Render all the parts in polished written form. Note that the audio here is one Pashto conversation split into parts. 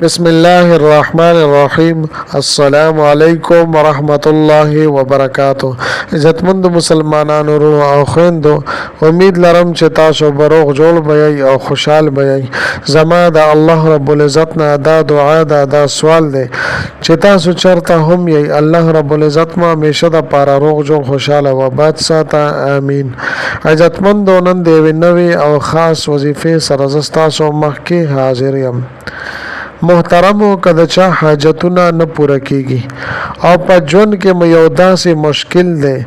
بسم الله الرحمن الرحیم. السلام علیکم ورحمت الله وبرکاتہ. عزتمند مسلمانانو ورونو او خويندو، امید لرم چې تاسو بروغ جوړ بئ او خوشحال بئ. زما د الله رب العزت نه دا دعا ده، دا سوال دی چې تاسو چرته هم یې، الله رب العزت ما همیشه د پاره روغ جوړ خوشاله و آباد ساته. امین. عزتمندو، نن د یوې نوې او خاص وظیفې سره زه ستاسو مخکې حاضر یم. محترمو، کده چا حاجتونه نه پوره کیږي او په ژوند کې مو یو داسې مشکل دی،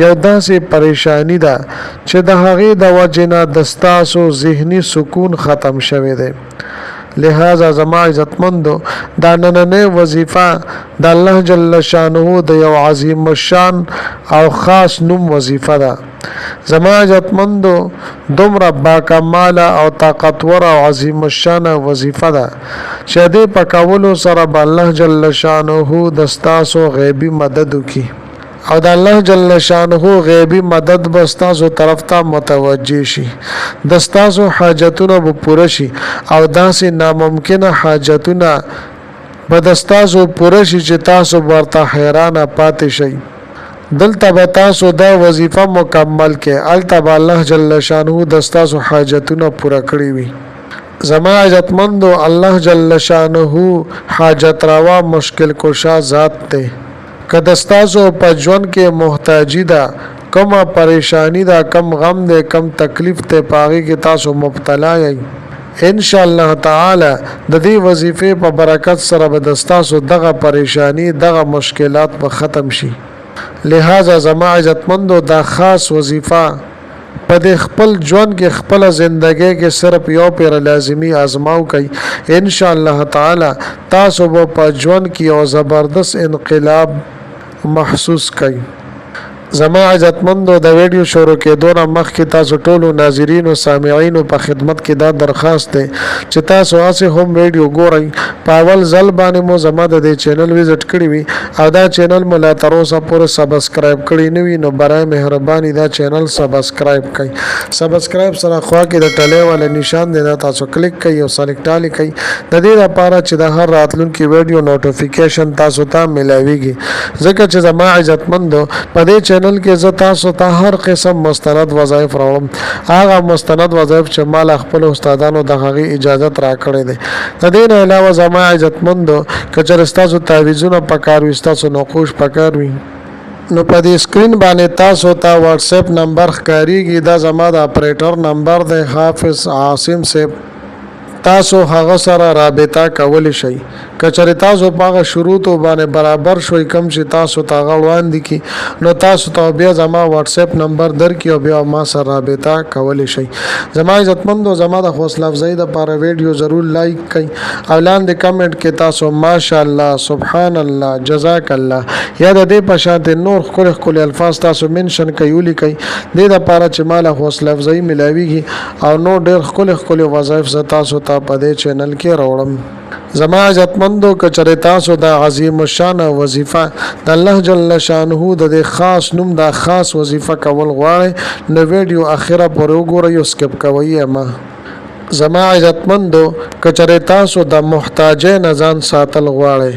یو داسې پریشانی ده چې د هغې د وجې نه د ستاسو ذهني سکون ختم شوی دی. لہذا زما عزتمندو، دا نننۍ وظیفه د الله جل شانه د یو عظیم الشان او خاص نوم وظیفه ده. زما عزتمندو، دومره باکماله او طاقتور او عظیم الشان وظیفه ده چې دې په کولو سره به الله جل شانه د ستاسو غیبي مدد وکړي او د الله جل شانه غیبی مدد به ستاسو طرف ته متوجه شي، د ستاسو حاجتونه به پوره شي او داسې ناممکنه حاجتونه به د ستاسو پوره شي چې تاسو ورته حیرانه پاتې شئ. دلته به تاسو دا وظیفه مکمل کې، هلته به الله جل شانه د ستاسو حاجتونه پوره کړي وي. زما عزتمندو، الله جل شانه حاجت روا مشکل کشا ذات دی. که د ستاسو په ژوند کې محتاجی ده، کومه پریشانی ده، کم غم ده، کم تکلیف ته پاغي کې تاسو مبتلا یې، ان شاء الله تعالی د دې وظیفې په برکت سره به د ستاسو دغه پریشانی، دغه مشکلات به ختم شي. لہذا زما عزتمندو، دا خاص وظیفه په دې خپل ژوند کې، خپل زندګۍ کې صرف یو پیر لازمی آزماو کوي. ان شاء الله تعالی تاسو به په ژوند کې یو زبردست انقلاب محسوس کوي. زما عزتمندو، د ویډیو شروع کېدو نه مخکې تاسو ټولو ناظرین او سامعین په خدمت کې دا درخواست دی چې تاسو هسې هم ویډیو ګورئ، په اول ځل باندې مو زما د دې چینل وزټ کړی وي او دا چینل مو لا تر اوسه پورې سبسکرایب کړی نه وي، نو برای مهرباني دا چینل سبسکرایب کړئ. سبسکرایب سره خوا کې د ټلې والا نشان دی، دا تاسو کلیک کړئ او سلیکټ علی کړئ، د دې لپاره چې د هر راتلونکي ویډیو نوټیفیکیشن تاسو ته ملاويږي. ځکه چې زما عزتمندو، په دې چینل کې زه تاسو ته هر قسم مستند وظایف راوړم، هغه مستند وظایف چې مال خپل استادانو د هغې اجازت راکړی دی. د دې نه علاوه زما عزتمندو، که چېرې ستاسو تعویضونه پکار وي، ستاسو نقوش پکار وي، نو په دې سکرین باندې تاسو ته واتس اپ نمبر ښکاریږي، دا زما د اپریټر نمبر دی، حافظ عاصم صاحب. تاسو هغه سره رابطه کولی شئ. که چېرې تاسو په هغه شروطو باندې برابر شوئ کوم چې تاسو ته هغه وړاندې کړي، نو تاسو ته بیا زما واتس اپ نمبر درکړي او بیا ما سره رابطه کولی شئ. زما عزتمندو، زما د حوصله افزایي دپاره ویډیو ضرور لایک کړئ او لاندې کمنټ کې تاسو ماشاءالله، سبحان الله، جزاک الله یا د دې په شانتې نور ښکلي ښکلي الفاظ تاسو منشن کوئ، ولیکئ، دې دپاره چې ما له حوصله افزایي ملاویږي او نور ډېر ښکلي ښکلي وظایف زه تاسو ته په دې چینل کې راوړم. زما عزتمندو، که چېرې تاسو د عظیم الشان وظیفه د الله جل شانه د دې خاص نوم د خاص وظیفه کول غواړئ، نو ویډیو اخره پورې وګورئ او سکپ کوئ ما. زما عزتمندو، که چېرې تاسو د محتاجۍ نه ځان ساتل غواړئ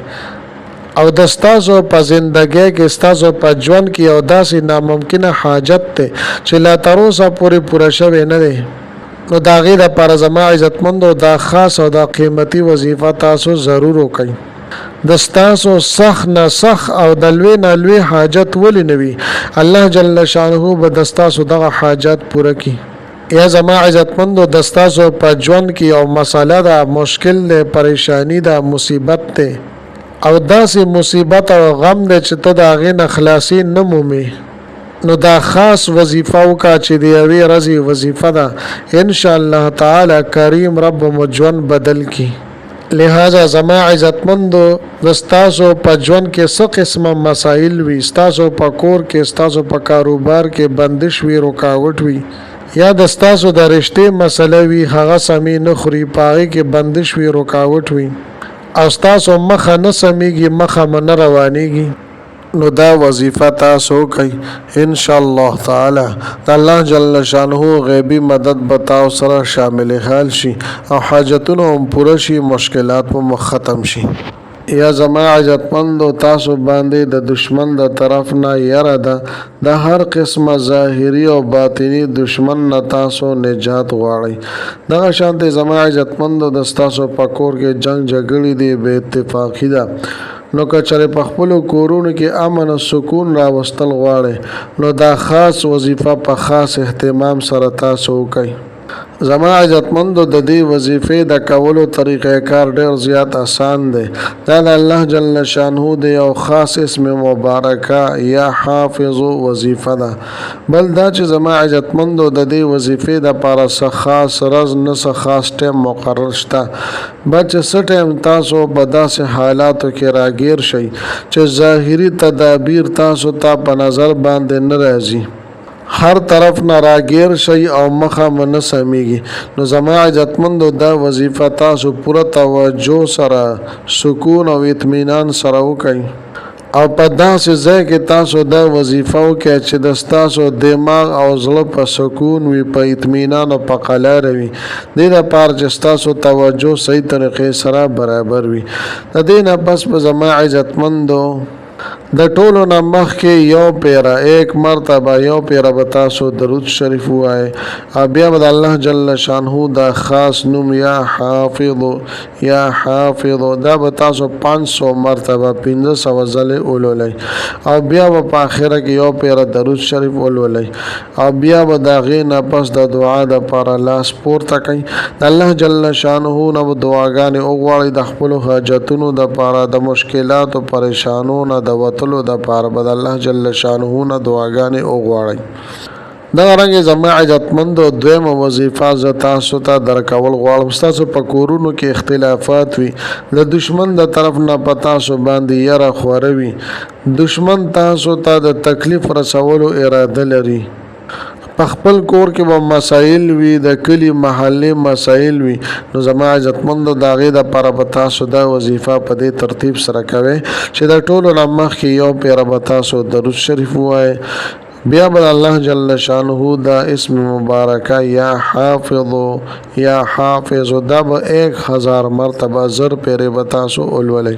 او د ستاسو په زندګۍ کې، ستاسو په ژوند کې یو داسې ناممکنه حاجت دی چې لا تر اوسه پورې پوره شوی نه دی، نو د هغې دپاره زما عزتمندو دا خاص او دا قیمتي وظیفه تاسو ضرور وکړئ. د ستاسو سخت نه سخت او د لوی نه لوی حاجت ولې نه وي، الله جل شانه به د ستاسو دغه حاجت پوره کړي. یا زما عزتمندو، د ستاسو په ژوند کې یو مسله ده، مشکل دی، پریشانی ده، مصیبت دی او داسې مصیبت او غم دی چې ته د هغې نه خلاصي نه مومې، نو دا خاص وظیفه وکړه چې د یوې ورځې وظیفه ده. ان شاء الله تعالی کریم رب مو ژوند بدل کړي. لہذا زما عزتمندو، د ستاسو په ژوند کې څه قسمه مسایل وي، ستاسو په کور کې، ستاسو په کاروبار کې بندش وي، رکاوټ وي، یا د ستاسو د رشتې مسله وي، هغه سمې نه خوري، په هغې کې بندش وي، رکاوټ وي او ستاسو مخه نه سمیږي، مخه نه روانېږي، نو دا وظیفه تاسو کوي ان شاء الله تعالی د الله جل شانه غیبی مدد به تاسو سره شامل حال شي او حاجتونه هم پوره شي مشکلات هم ختم شي یا زما عزتمندو تاسو باندې د دشمن د طرف نه یره ده د هر قسمه ظاهري او باطنی دشمن نه تاسو نجات غواړئ دغه شانته زما عزتمندو د تاسو په کور کې جنگ جګړې دی به اتفاقی ده نو کچره په خپل کورونو کې امن او سکون راوستل غواړي نو دا خاص وظیفه په خاص اهتمام سره تاسو کوي زما عزتمندو د دې وظیفې د کولو طریقې کار ډېر زیات آسان دی دا د الله جل شانه دی او خاص اسم مبارکه یا حافظ وظیفه ده بل دا چې زما عزتمندو د دې وظیفې د لپاره څه خاص رز نه څه خاص ټیم مقرر شته بچ څه ټیم تاسو په داسې حالاتو کې راګیر شئ چې ظاهري تدابیر تاسو ته په نظر باندې نه راځي هر طرف نه راګیر شي او مخه من سميږي نو زما عزتمندو دا وظیفه تاسو پوره توجه سره سکون او اطمینان سره وکړئ او په داسې ځای کې تاسو دا وظیفه وکړئ چې د تاسو دماغ او زړه په سکون وي په اطمینان او په قلار وي د دې لپاره چې تاسو توجه صحیح طریقې سره برابر وي د دې نه پس په زما عزتمندو د ټولو نه مخکې یو پیره ایک مرتبه یو پیره به تاسو درود شریف ووایئ او بیا به د الله جل شانه دا خاص نوم یا حافظ دا به تاسو 500 مرتبه 1500 ځلې ولولئ او بیا به په آخره کې یو پیره درود شریف ولولئ او بیا به د هغې نه پس د دعا دپاره لاس پورته کوئ د الله جل شانه نه به دعاګانې وغواړئ د خپلو حاجتونو دپاره د مشکلاتو پریشانو نه د وتلو د پاره بد الله جل شانه نه دعاګانې وغواړئ دا رنګ زما عزتمندو دویمه وظیفه ز تاسو ته درکول غواړم تاسو په کورونو کې اختلافات وي د دشمن د طرف نه پتا سو باندې یره خوروي دشمن تاسو ته د تکلیف رسولو اراده لري په خپل کور کې به مسائل وي د کلی محلي مسائل وي نو زما عزتمندو د هغې دپاره به تاسو دا وظیفه په دې ترتیب سره کوئ چې د ټولو نه مخکې یو پیره به تاسو درود شریف ووایئ بیا به الله جل شانه دا اسم مبارکه یا حافظ دا به 1000 مرتبه زر پیره به تاسو ولولئ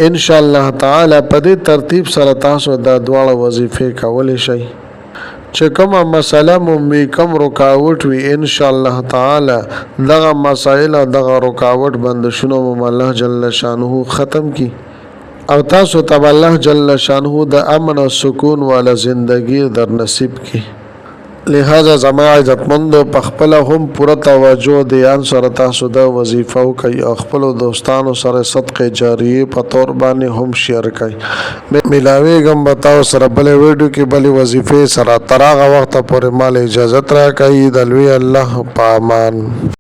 ان شاء الله تعالی په دې ترتیب سره تاسو دا دواړه وظیفې کولی شئ چې کومه مسله مو کم رکاوټ وي ان شاء الله تعالی دغه مسائل او دغه رکاوټ بندشونه مو الله جل شانه ختم کی او تاسو ته الله جل شانه د امن او سکون والا زندگی در نصیب کی لہذا زما عزتمندو په خپل هم پوره توجه دیان سره تاسو د وظیفه کوي او خپل دوستانو سره صدقه جاریه په تور باندې هم شیر کوي ملاوي غم بتاو سره بل ویډیو کې بل وظیفه سره تراغه وخت پورې مال اجازه را کوي د لوی الله په امان